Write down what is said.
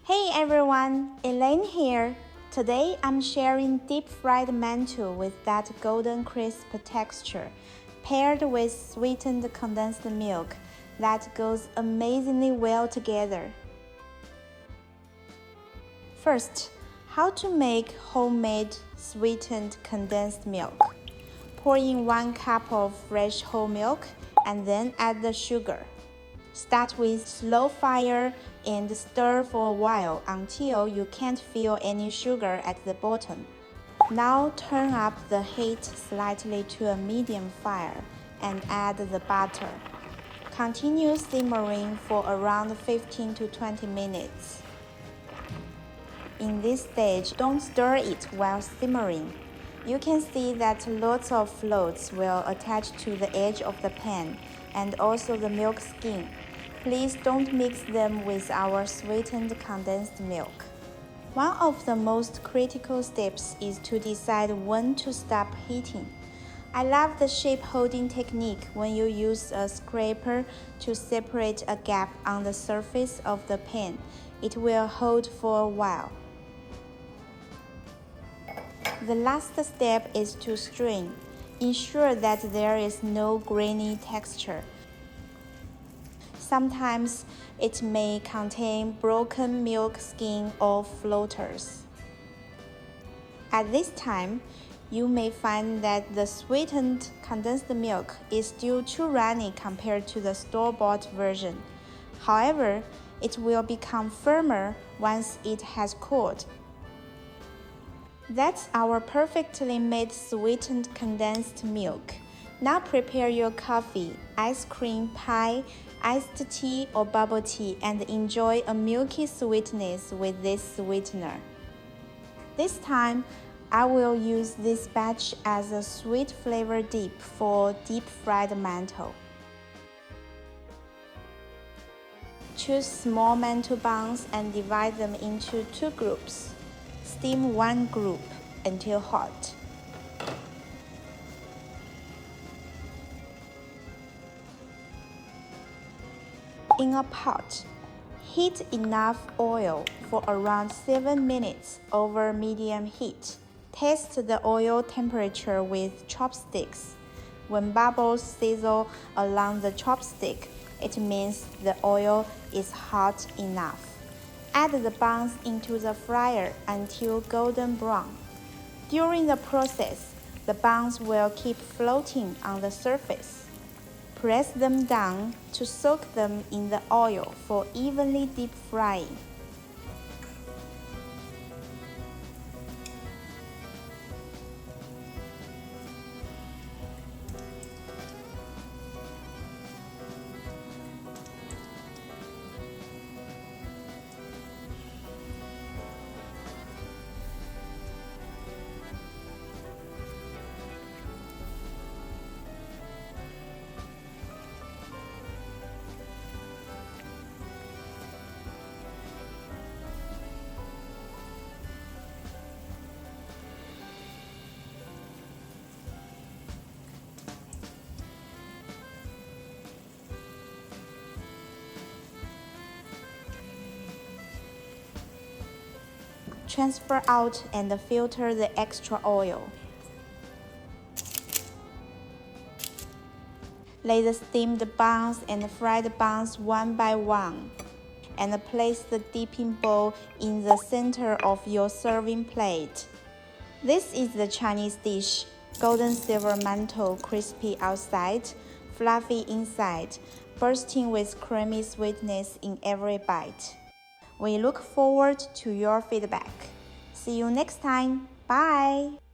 Hey everyone, Elaine here. Today I'm sharing deep-fried mantou with that golden crisp texture, paired with sweetened condensed milk that goes amazingly well together. First, how to make homemade sweetened condensed milk. Pour in 1 cup of fresh whole milk and then add the sugar. Start with slow fire and stir for a while until you can't feel any sugar at the bottom. Now turn up the heat slightly to a medium fire and add the butter. Continue simmering for around 15 to 20 minutes. In this stage, don't stir it while simmering. You can see that lots of floats will attach to the edge of the pan and also the milk skin. Please don't mix them with our sweetened condensed milk. One of the most critical steps is to decide when to stop heating. I love the shape holding technique when you use a scraper to separate a gap on the surface of the pan. It will hold for a while. The last step is to strain. Ensure that there is no grainy texture. Sometimes it may contain broken milk skin or floaters. At this time, you may find that the sweetened condensed milk is still too runny compared to the store-bought version. However, it will become firmer once it has cooled. That's our perfectly made sweetened condensed milk. Now prepare your coffee, ice cream, pie, iced tea or bubble tea and enjoy a milky sweetness with this sweetener. This time, I will use this batch as a sweet flavor dip for deep-fried mantou. Choose small mantou buns and divide them into 2 groups. Steam 1 group until hot. In a pot, heat enough oil for around 7 minutes over medium heat. Test the oil temperature with chopsticks. When bubbles sizzle along the chopstick, it means the oil is hot enough. Add the buns into the fryer until golden brown. During the process, the buns will keep floating on the surface. Press them down to soak them in the oil for evenly deep frying. Transfer out and filter the extra oil. Lay the steamed buns and fried buns one by one, and place the dipping bowl in the center of your serving plate. This is the Chinese dish, golden silver mantou, crispy outside, fluffy inside, bursting with creamy sweetness in every bite. We look forward to your feedback. See you next time. Bye!